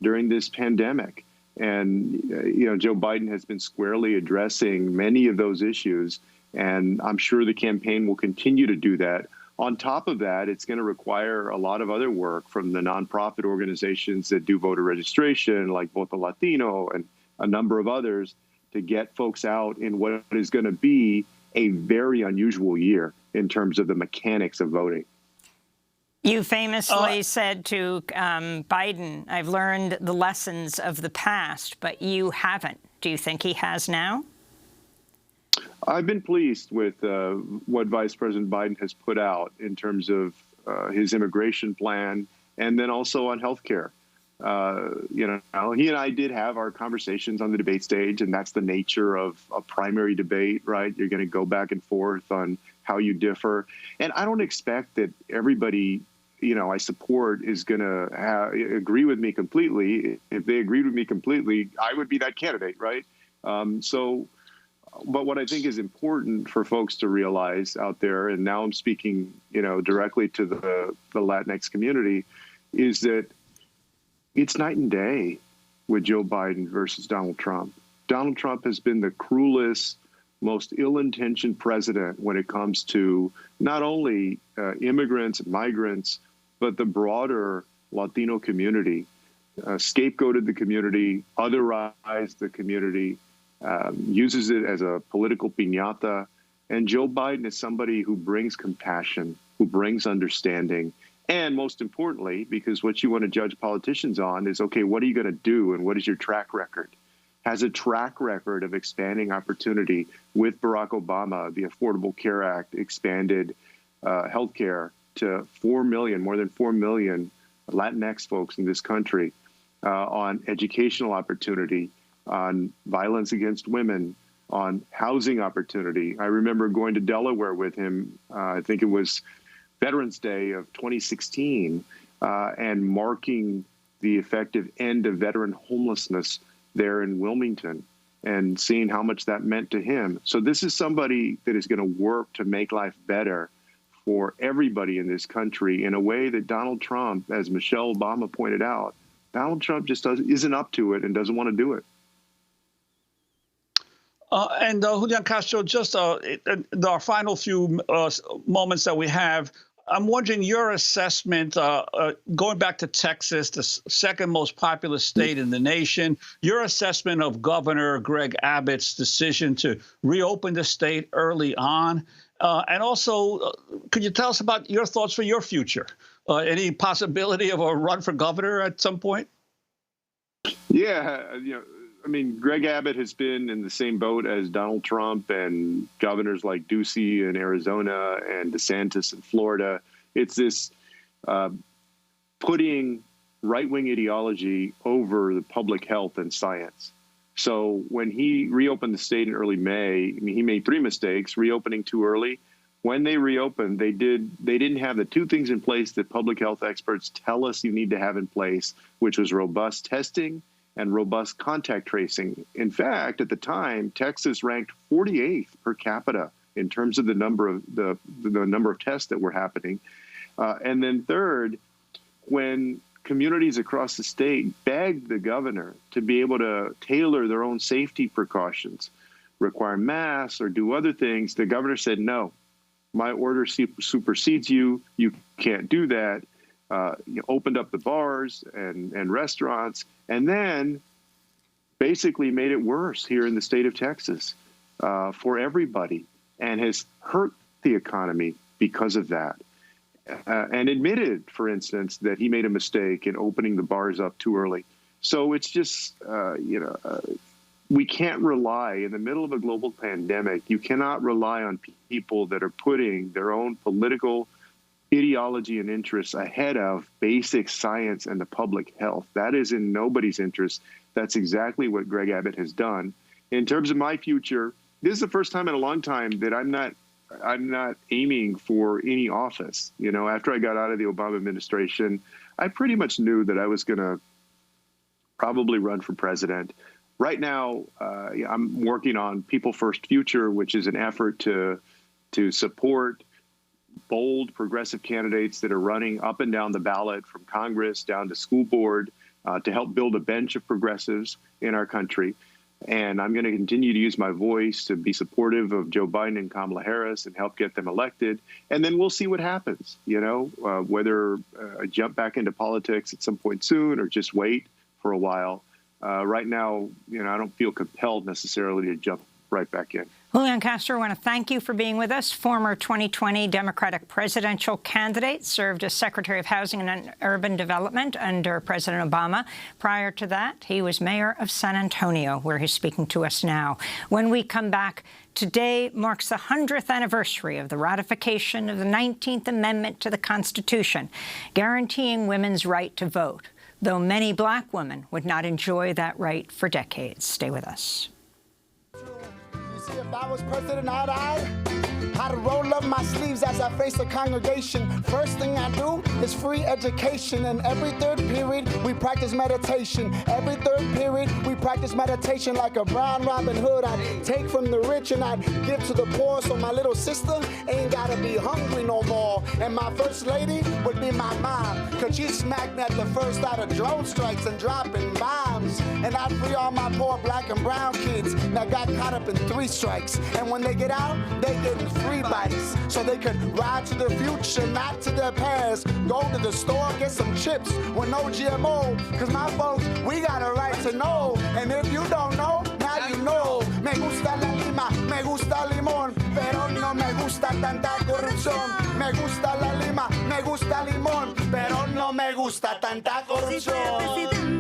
[SPEAKER 10] during this pandemic. And, you know, Joe Biden has been squarely addressing many of those issues, and I'm sure the campaign will continue to do that. On top of that, it's going to require a lot of other work from the nonprofit organizations that do voter registration, like Voto Latino and a number of others, to get folks out in what is going to be a very unusual year in terms of the mechanics of voting.
[SPEAKER 1] You famously said to Biden, I've learned the lessons of the past, but you haven't. Do you think he has now?
[SPEAKER 10] I've been pleased with what Vice President Biden has put out in terms of his immigration plan and then also on health care. You know, he and I did have our conversations on the debate stage, and that's the nature of a primary debate, right? You're going to go back and forth on how you differ. And I don't expect that everybody, you know, I support is going to agree with me completely. If they agreed with me completely, I would be that candidate, right? But what I think is important for folks to realize out there, and now I'm speaking, you know, directly to the Latinx community, is that it's night and day with Joe Biden versus Donald Trump. Donald Trump has been the cruelest, most ill-intentioned president when it comes to not only immigrants and migrants, but the broader Latino community, scapegoated the community, otherized the community, uses it as a political piñata. And Joe Biden is somebody who brings compassion, who brings understanding. And most importantly, because what you want to judge politicians on is, okay, what are you going to do and what is your track record? Has a track record of expanding opportunity with Barack Obama, the Affordable Care Act expanded health care to 4 million, more than 4 million Latinx folks in this country, on educational opportunity, on violence against women, on housing opportunity. I remember going to Delaware with him, I think it was Veterans Day of 2016, and marking the effective end of veteran homelessness there in Wilmington and seeing how much that meant to him. So this is somebody that is going to work to make life better for everybody in this country in a way that Donald Trump, as Michelle Obama pointed out, Donald Trump just isn't up to it and doesn't want to do it.
[SPEAKER 11] And Julian Castro, just our final few moments that we have, I'm wondering your assessment, going back to Texas, the second most populous state in the nation, your assessment of Governor Greg Abbott's decision to reopen the state early on. And also, could you tell us about your thoughts for your future? Any possibility of a run for governor at some point?
[SPEAKER 10] Yeah, you know, I mean, Greg Abbott has been in the same boat as Donald Trump and governors like Ducey in Arizona and DeSantis in Florida. It's this putting right-wing ideology over the public health and science. So when he reopened the state in early May, I mean, he made 3 mistakes: reopening too early. When they reopened, they didn't have the 2 things in place that public health experts tell us you need to have in place, which was robust testing and robust contact tracing. In fact, at the time, Texas ranked 48th per capita in terms of the number of the number of tests that were happening. And then third, when communities across the state begged the governor to be able to tailor their own safety precautions, require masks or do other things, the governor said, no, my order supersedes you. You can't do that. You opened up the bars and restaurants, and then basically made it worse here in the state of Texas for everybody, and has hurt the economy because of that. And admitted, for instance, that he made a mistake in opening the bars up too early. So it's just, we can't rely, in the middle of a global pandemic, you cannot rely on people that are putting their own political ideology and interests ahead of basic science and the public health. That is in nobody's interest. That's exactly what Greg Abbott has done. In terms of my future, this is the first time in a long time that I'm not aiming for any office. You know, after I got out of the Obama administration, I pretty much knew that I was going to probably run for president. Right now, I'm working on People First Future, which is an effort to support bold progressive candidates that are running up and down the ballot, from Congress down to school board, to help build a bench of progressives in our country. And I'm going to continue to use my voice to be supportive of Joe Biden and Kamala Harris and help get them elected. And then we'll see what happens, whether I jump back into politics at some point soon or just wait for a while. Right now, I don't feel compelled necessarily to jump right back in.
[SPEAKER 1] Julian Castro, I want to thank you for being with us. Former 2020 Democratic presidential candidate, served as Secretary of Housing and Urban Development under President Obama. Prior to that, he was mayor of San Antonio, where he's speaking to us now. When we come back, today marks the 100th anniversary of the ratification of the 19th Amendment to the Constitution, guaranteeing women's right to vote, though many black women would not enjoy that right for decades. Stay with us.
[SPEAKER 9] If I was president, I'd roll up my sleeves as I face the congregation. First thing I do is free education. And every third period, we practice meditation. Every third period, we practice meditation like a brown Robin Hood. I'd take from the rich and I'd give to the poor, so my little sister ain't gotta be hungry no more. And my first lady would be my mom, cause she smacked me at the first out of drone strikes and dropping bombs. And I'd free all my poor black and brown kids that got caught up in 3 strikes. And when they get out, they get free bikes, so they could ride to the future, not to their past. Go to the store, get some chips with no GMO, cause my folks, we got a right to know. And if you don't know, now you know. Me gusta la lima, me gusta limón, pero no me gusta tanta corrupción. Me gusta la lima, me gusta limón, pero no me gusta tanta corrupción.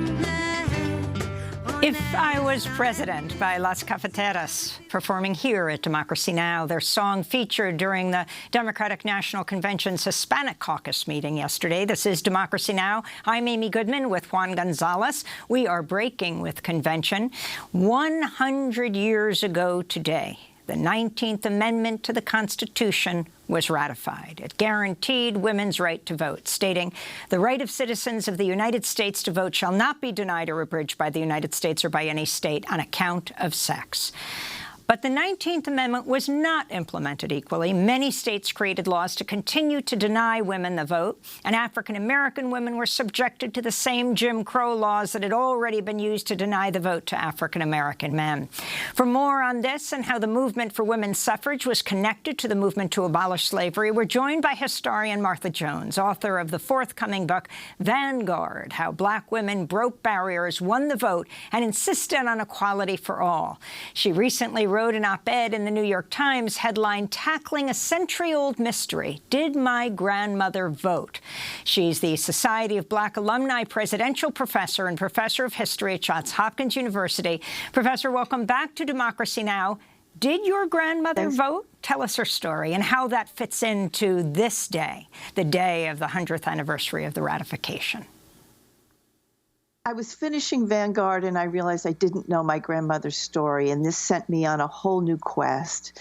[SPEAKER 1] If I Was President by Las Cafeteras, performing here at Democracy Now!. Their song featured during the Democratic National Convention's Hispanic Caucus meeting yesterday. This is Democracy Now! I'm Amy Goodman with Juan González. We are breaking with convention. 100 years ago today, the 19th Amendment to the Constitution was ratified. It guaranteed women's right to vote, stating, "The right of citizens of the United States to vote shall not be denied or abridged by the United States or by any state on account of sex." But the 19th Amendment was not implemented equally. Many states created laws to continue to deny women the vote, and African-American women were subjected to the same Jim Crow laws that had already been used to deny the vote to African-American men. For more on this and how the movement for women's suffrage was connected to the movement to abolish slavery, we're joined by historian Martha Jones, author of the forthcoming book, Vanguard: How Black Women Broke Barriers, Won the Vote, and Insisted on Equality for All. She recently wrote an op-ed in the New York Times headlined, "Tackling a Century-Old Mystery, Did My Grandmother Vote?" She's the Society of Black Alumni Presidential Professor and Professor of History at Johns Hopkins University. Professor, welcome back to Democracy Now! Did your grandmother vote? Tell us her story and how that fits into this day, the day of the 100th anniversary of the ratification.
[SPEAKER 15] I was finishing Vanguard and I realized I didn't know my grandmother's story, and this sent me on a whole new quest.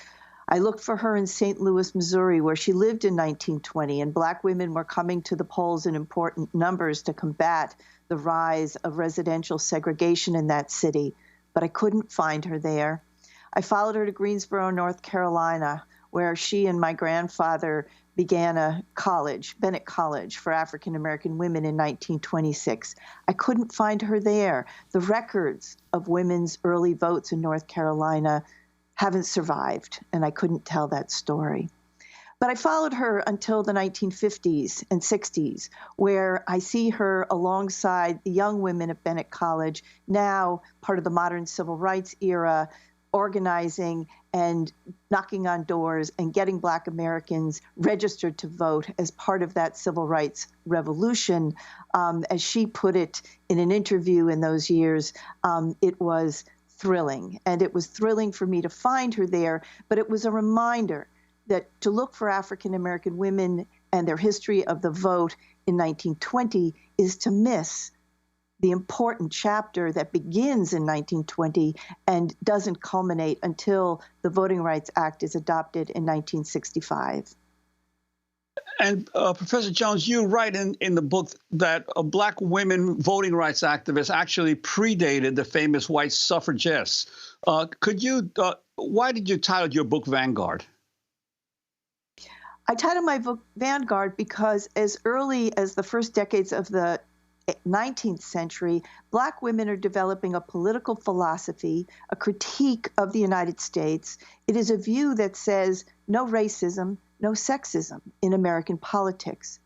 [SPEAKER 15] I looked for her in St. Louis, Missouri, where she lived in 1920, and Black women were coming to the polls in important numbers to combat the rise of residential segregation in that city, but I couldn't find her there. I followed her to Greensboro, North Carolina, where she and my grandfather began a college, Bennett College, for African-American women in 1926. I couldn't find her there. The records of women's early votes in North Carolina haven't survived, and I couldn't tell that story. But I followed her until the 1950s and 60s, where I see her alongside the young women at Bennett College, now part of the modern civil rights era, organizing and knocking on doors and getting Black Americans registered to vote as part of that civil rights revolution. As she put it in an interview in those years, it was thrilling. And it was thrilling for me to find her there, but it was a reminder that to look for African American women and their history of the vote in 1920 is to miss the important chapter that begins in 1920 and doesn't culminate until the Voting Rights Act is adopted in 1965.
[SPEAKER 11] And Professor Jones, you write in the book that Black women voting rights activists actually predated the famous white suffragists. Why did you title your book Vanguard?
[SPEAKER 15] I titled my book Vanguard because as early as the first decades of the 19th century, Black women are developing a political philosophy, a critique of the United States. It is a view that says no racism, no sexism in American politics.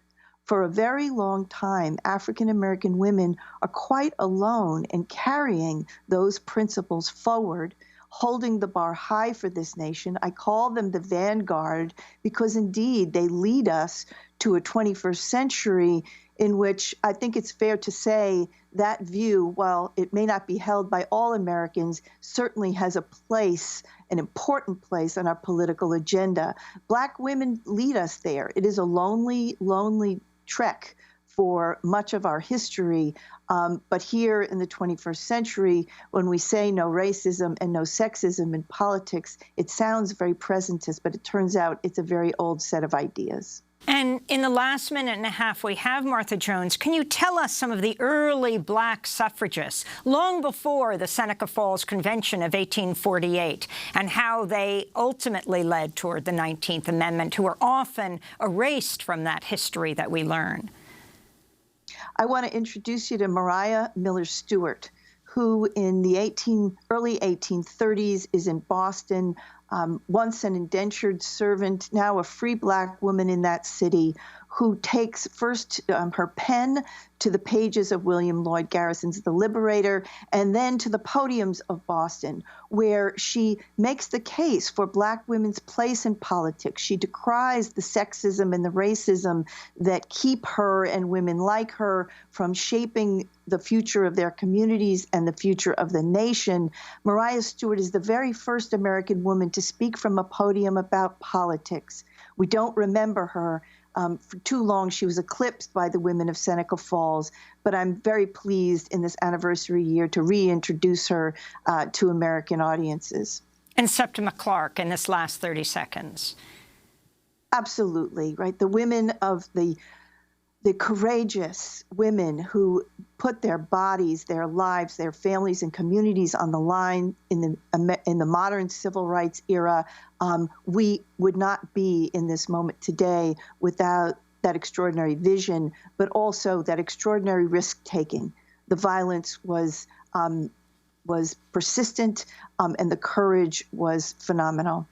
[SPEAKER 15] For a very long time, African American women are quite alone in carrying those principles forward, holding the bar high for this nation. I call them the vanguard because indeed they lead us to a 21st century in which I think it's fair to say that view, while it may not be held by all Americans, certainly has a place, an important place on our political agenda. Black women lead us there. It is a lonely, lonely trek for much of our history. But here in the 21st century, when we say no racism and no sexism in politics, it sounds very presentist, but it turns out it's a very old set of ideas.
[SPEAKER 1] And in the last minute and a half we have, Martha Jones, can you tell us some of the early Black suffragists, long before the Seneca Falls Convention of 1848, and how they ultimately led toward the 19th Amendment, who are often erased from that history that we learn?
[SPEAKER 15] I want to introduce you to Mariah Miller Stewart, who in the early 1830s is in Boston, once an indentured servant, now a free Black woman in that city, who takes first her pen to the pages of William Lloyd Garrison's The Liberator, and then to the podiums of Boston, where she makes the case for Black women's place in politics. She decries the sexism and the racism that keep her and women like her from shaping the future of their communities and the future of the nation. Mariah Stewart is the very first American woman to speak from a podium about politics. We don't remember her. For too long, she was eclipsed by the women of Seneca Falls, but I'm very pleased in this anniversary year to reintroduce her to American audiences.
[SPEAKER 1] And Septima Clark in this last 30 seconds.
[SPEAKER 15] Absolutely, right? The women of the courageous women who put their bodies, their lives, their families and communities on the line in the modern civil rights era. We would not be in this moment today without that extraordinary vision, but also that extraordinary risk-taking. The violence was persistent, and the courage was phenomenal.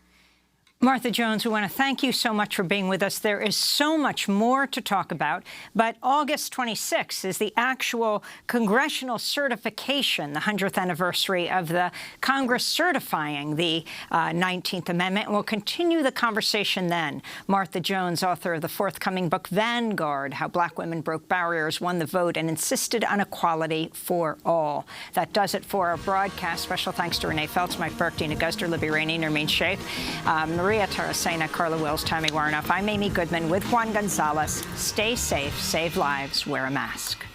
[SPEAKER 1] Martha Jones, we want to thank you so much for being with us. There is so much more to talk about, but August 26th is the actual congressional certification, the 100th anniversary of the Congress certifying the 19th Amendment, and we'll continue the conversation then. Martha Jones, author of the forthcoming book Vanguard, How Black Women Broke Barriers, Won the Vote, and Insisted on Equality for All. That does it for our broadcast. Special thanks to Renee Feltz, Mike Burke, Dina Guster, Libby Rainey, Nermeen Sheikh, Maria Taracena, Carla Wills, Tammy Warnoff. I'm Amy Goodman with Juan González. Stay safe, save lives, wear a mask.